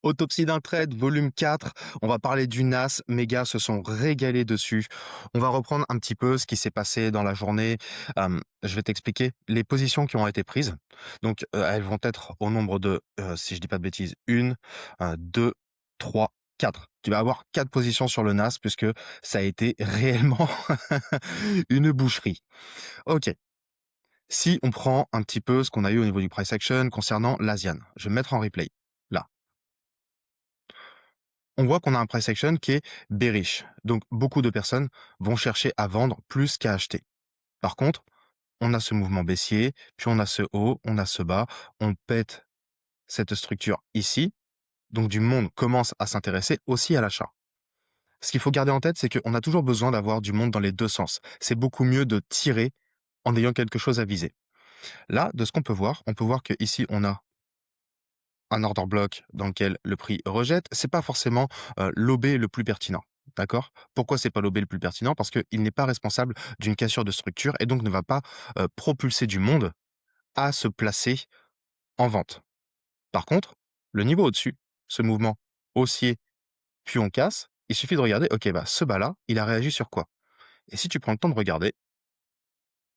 Autopsie d'un trade, volume 4. On va parler du NAS. Mes gars se sont régalés dessus. On va reprendre un petit peu ce qui s'est passé dans la journée. Je vais t'expliquer les positions qui ont été prises. Donc, elles vont être au nombre de, si je dis pas de bêtises, 1, 2, 3, 4. Tu vas avoir 4 positions sur le NAS puisque ça a été réellement une boucherie. OK. Si on prend un petit peu ce qu'on a eu au niveau du price action concernant l'Asian, je vais me mettre en replay. Là. On voit qu'on a un price action qui est bearish. Donc, beaucoup de personnes vont chercher à vendre plus qu'à acheter. Par contre, on a ce mouvement baissier, puis on a ce haut, on a ce bas, on pète cette structure ici. Donc, du monde commence à s'intéresser aussi à l'achat. Ce qu'il faut garder en tête, c'est qu'on a toujours besoin d'avoir du monde dans les deux sens. C'est beaucoup mieux de tirer en ayant quelque chose à viser. Là, de ce qu'on peut voir, on peut voir qu'ici, on a un order block dans lequel le prix rejette, c'est pas forcément l'OB le plus pertinent. D'accord? Pourquoi c'est pas l'OB le plus pertinent? Parce qu'il n'est pas responsable d'une cassure de structure et donc ne va pas propulser du monde à se placer en vente. Par contre, le niveau au-dessus, ce mouvement haussier, puis on casse, il suffit de regarder, ok, bah ce bas-là, il a réagi sur quoi? Et si tu prends le temps de regarder,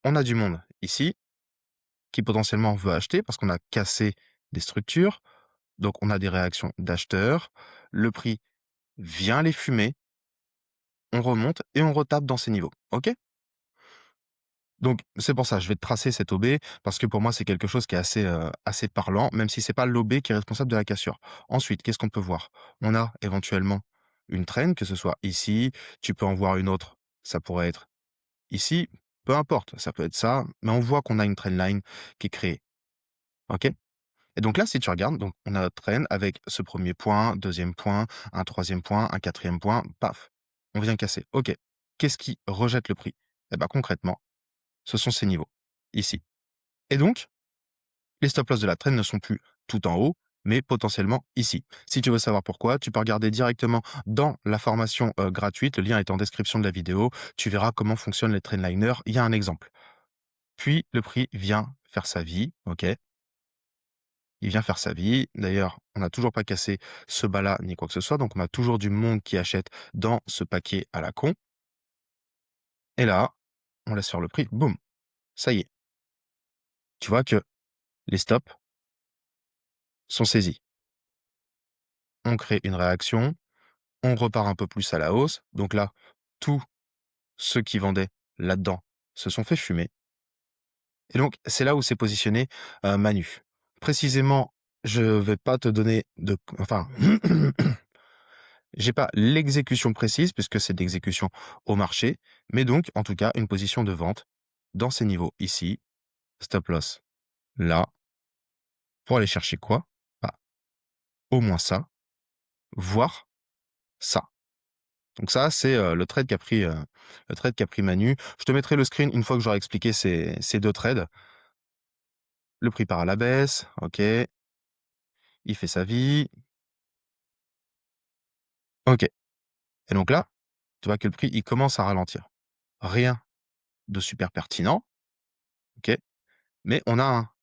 on a du monde ici qui potentiellement veut acheter parce qu'on a cassé des structures, donc on a des réactions d'acheteurs, le prix vient les fumer, on remonte et on retape dans ces niveaux. OK? Donc c'est pour ça, je vais te tracer cet OB parce que pour moi, c'est quelque chose qui est assez parlant, même si c'est pas l'OB qui est responsable de la cassure. Ensuite, qu'est-ce qu'on peut voir? On a éventuellement une trend, que ce soit ici, tu peux en voir une autre, ça pourrait être ici, peu importe, ça peut être ça, mais on voit qu'on a une trendline qui est créée. OK? Et donc là, si tu regardes, donc on a notre trend avec ce premier point, deuxième point, un troisième point, un quatrième point, paf, on vient casser. OK. Qu'est-ce qui rejette le prix? Eh ben, concrètement, ce sont ces niveaux, ici. Et donc, les stop loss de la trend ne sont plus tout en haut, mais potentiellement ici. Si tu veux savoir pourquoi, tu peux regarder directement dans la formation gratuite. Le lien est en description de la vidéo. Tu verras comment fonctionnent les trendliners. Il y a un exemple. Puis, le prix vient faire sa vie. OK. Il vient faire sa vie. D'ailleurs, on n'a toujours pas cassé ce bas-là ni quoi que ce soit, donc on a toujours du monde qui achète dans ce paquet à la con. Et là, on laisse faire le prix, boum, ça y est. Tu vois que les stops sont saisis. On crée une réaction, on repart un peu plus à la hausse. Donc là, tous ceux qui vendaient là-dedans se sont fait fumer. Et donc, c'est là où s'est positionné Manu. Précisément, je vais pas te donner de... Enfin, j'ai pas l'exécution précise puisque c'est de l'exécution au marché, mais donc, en tout cas, une position de vente dans ces niveaux ici, stop loss là, pour aller chercher quoi? Bah, au moins ça, voire ça. Donc ça, c'est le trade qu'a pris Manu. Je te mettrai le screen une fois que j'aurai expliqué ces deux trades. Le prix part à la baisse, ok, il fait sa vie, ok. Et donc là, tu vois que le prix, il commence à ralentir. Rien de super pertinent, ok, mais on a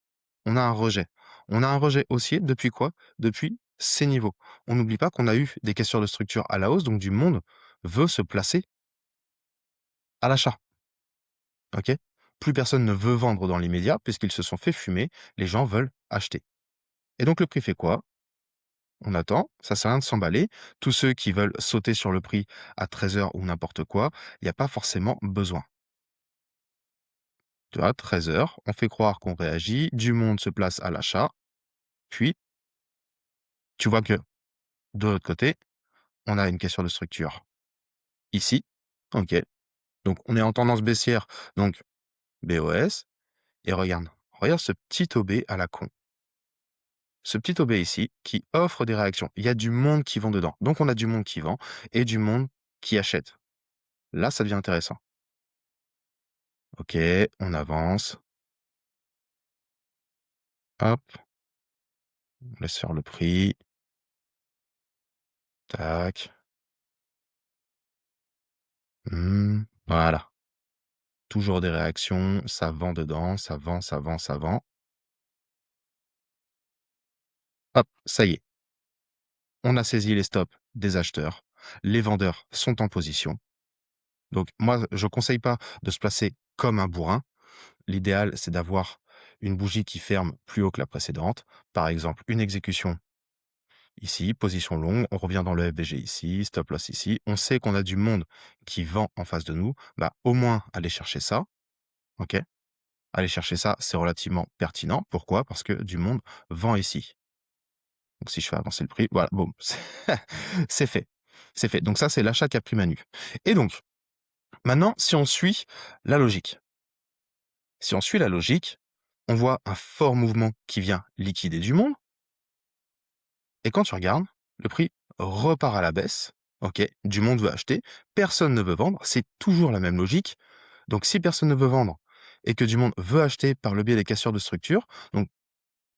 un rejet. On a un rejet haussier depuis quoi? Depuis ces niveaux. On n'oublie pas qu'on a eu des cassures de structure à la hausse, donc du monde veut se placer à l'achat. OK? Plus personne ne veut vendre dans l'immédiat puisqu'ils se sont fait fumer, les gens veulent acheter. Et donc le prix fait quoi? On attend, ça sert à rien de s'emballer. Tous ceux qui veulent sauter sur le prix à 13 heures ou n'importe quoi, il n'y a pas forcément besoin. Tu vois, 13 heures, on fait croire qu'on réagit, du monde se place à l'achat, puis tu vois que de l'autre côté, on a une cassure de structure ici. OK. Donc on est en tendance baissière, donc BOS. Et regarde ce petit OB à la con. Ce petit OB ici qui offre des réactions. Il y a du monde qui vend dedans. Donc on a du monde qui vend et du monde qui achète. Là, ça devient intéressant. OK, on avance. Hop, on laisse faire le prix. Tac. Voilà. Toujours des réactions. Ça vend dedans. Ça vend, ça vend, ça vend. Hop, ça y est. On a saisi les stops des acheteurs. Les vendeurs sont en position. Donc moi, je conseille pas de se placer comme un bourrin. L'idéal, c'est d'avoir une bougie qui ferme plus haut que la précédente. Par exemple, une exécution ici, position longue, on revient dans le FVG ici, stop loss ici. On sait qu'on a du monde qui vend en face de nous. Bah, au moins, aller chercher ça. OK? Aller chercher ça, c'est relativement pertinent. Pourquoi? Parce que du monde vend ici. Donc si je fais avancer le prix, voilà, boum, c'est fait. C'est fait. Donc ça, c'est l'achat qui a pris Manu. Et donc, maintenant, si on suit la logique, on voit un fort mouvement qui vient liquider du monde. Et quand tu regardes, le prix repart à la baisse. OK, du monde veut acheter, personne ne veut vendre, c'est toujours la même logique. Donc si personne ne veut vendre et que du monde veut acheter par le biais des cassures de structure, donc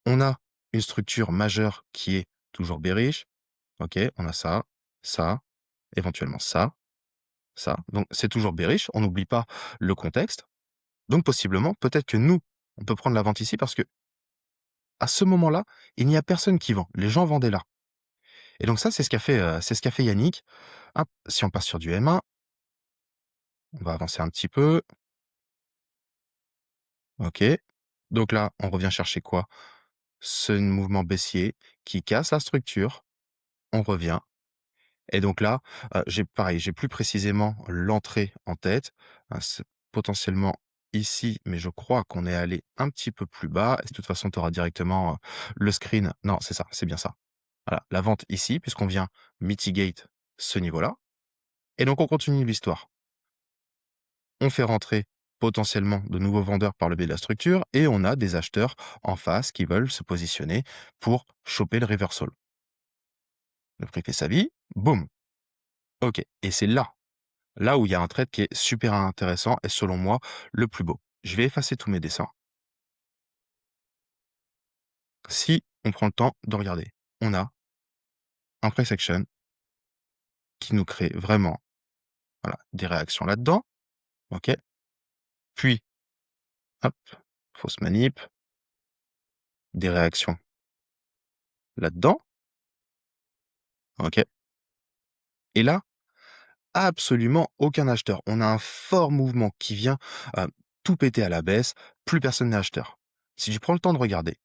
on a une structure majeure qui est toujours bearish. OK, on a ça, ça, éventuellement ça, ça. Donc c'est toujours bearish, on n'oublie pas le contexte. Donc possiblement, peut-être que nous, on peut prendre la vente ici parce que à ce moment-là, il n'y a personne qui vend. Les gens vendaient là. Et donc ça, c'est ce qu'a fait Yannick. Hop, si on passe sur du M1, on va avancer un petit peu. OK. Donc là, on revient chercher quoi? Ce mouvement baissier qui casse la structure. On revient. Et donc là, j'ai plus précisément l'entrée en tête. C'est potentiellement ici, mais je crois qu'on est allé un petit peu plus bas. Et de toute façon, tu auras directement le screen. Non, c'est ça, c'est bien ça. Voilà, la vente ici, puisqu'on vient mitigate ce niveau-là. Et donc, on continue l'histoire. On fait rentrer potentiellement de nouveaux vendeurs par le biais de la structure et on a des acheteurs en face qui veulent se positionner pour choper le reversal. Le prix fait sa vie, boum. OK. Et c'est là où il y a un trade qui est super intéressant et selon moi le plus beau. Je vais effacer tous mes dessins. Si on prend le temps de regarder, on a un price action qui nous crée vraiment voilà, des réactions là-dedans. OK. Puis, hop, fausse manip, des réactions là-dedans. OK. Et là, absolument aucun acheteur. On a un fort mouvement qui vient tout péter à la baisse, plus personne n'est acheteur. Si tu prends le temps de regarder,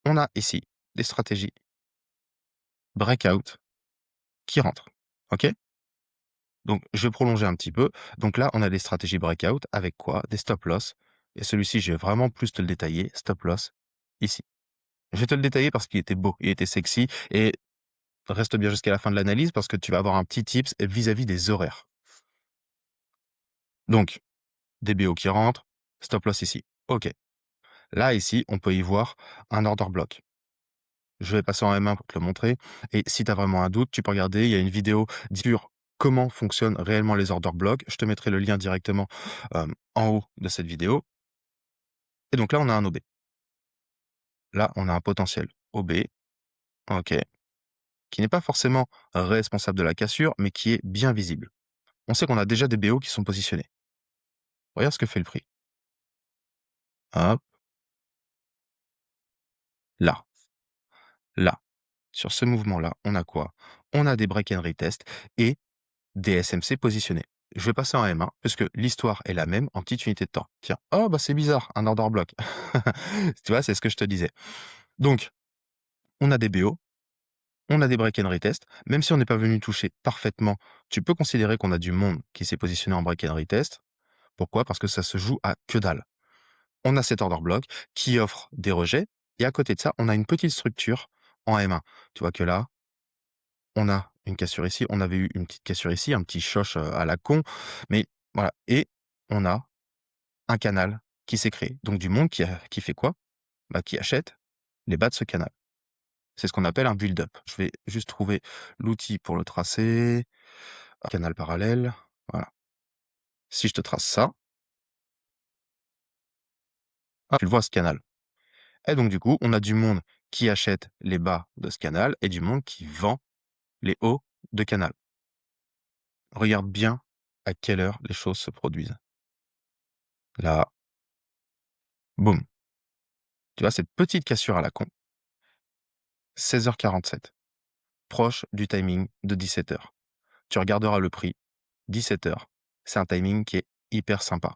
on a ici des stratégies breakout qui rentrent. OK? Donc, je vais prolonger un petit peu. Donc là, on a des stratégies breakout avec quoi? Des stop loss. Et celui-ci, je vais vraiment plus te le détailler. Stop loss ici. Je vais te le détailler parce qu'il était beau, il était sexy. Et reste bien jusqu'à la fin de l'analyse parce que tu vas avoir un petit tips vis-à-vis des horaires. Donc, des BO qui rentrent, stop loss ici. OK. Là, ici, on peut y voir un order block. Je vais passer en M1 pour te le montrer. Et si tu as vraiment un doute, tu peux regarder. Il y a une vidéo sur comment fonctionnent réellement les order blocks. Je te mettrai le lien directement en haut de cette vidéo. Et donc là, on a un OB. Là, on a un potentiel OB. OK. Qui n'est pas forcément responsable de la cassure, mais qui est bien visible. On sait qu'on a déjà des BO qui sont positionnés. Regarde ce que fait le prix. Hop. Là. Là. Sur ce mouvement-là, on a quoi? On a des break and retest et des SMC positionnés. Je vais passer en M1, puisque l'histoire est la même en petite unité de temps. Tiens, oh bah c'est bizarre, un order block. Tu vois, c'est ce que je te disais. Donc, on a des BO, on a des break and retest. Même si on n'est pas venu toucher parfaitement, tu peux considérer qu'on a du monde qui s'est positionné en break and retest. Pourquoi? Parce que ça se joue à que dalle. On a cet order block qui offre des rejets, et à côté de ça, on a une petite structure en M1. Tu vois que là, on a une cassure ici, on avait eu une petite cassure ici, un petit choche à la con, mais voilà. Et on a un canal qui s'est créé. Donc du monde qui fait quoi? Bah, qui achète les bas de ce canal. C'est ce qu'on appelle un build-up. Je vais juste trouver l'outil pour le tracer. Canal parallèle. Voilà. Si je te trace ça, hop, tu le vois ce canal. Et donc du coup, on a du monde qui achète les bas de ce canal et du monde qui vend les hauts de canal. Regarde bien à quelle heure les choses se produisent. Là, boum. Tu vois cette petite cassure à la con. 16h47. proche du timing de 17 heures. Tu regarderas le prix, 17 heures. C'est un timing qui est hyper sympa.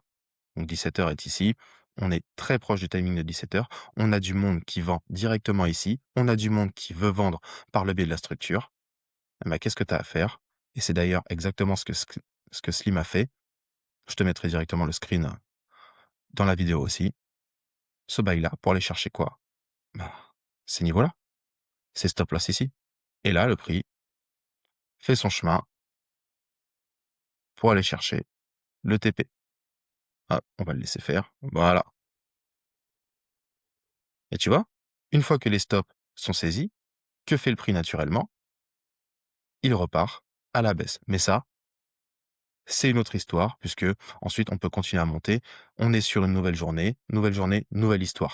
Donc 17 heures est ici, on est très proche du timing de 17 heures. On a du monde qui vend directement ici, on a du monde qui veut vendre par le biais de la structure. Eh ben, qu'est-ce que tu as à faire? Et c'est d'ailleurs exactement ce que Slim a fait. Je te mettrai directement le screen dans la vidéo aussi. Ce bail-là, pour aller chercher quoi? Bah, ces niveaux-là, ces stop loss ici. Et là, le prix fait son chemin pour aller chercher le TP. Hop, on va le laisser faire. Voilà. Et tu vois, une fois que les stops sont saisis, que fait le prix naturellement? Il repart à la baisse. Mais ça, c'est une autre histoire, puisque ensuite on peut continuer à monter. On est sur une nouvelle journée, nouvelle histoire.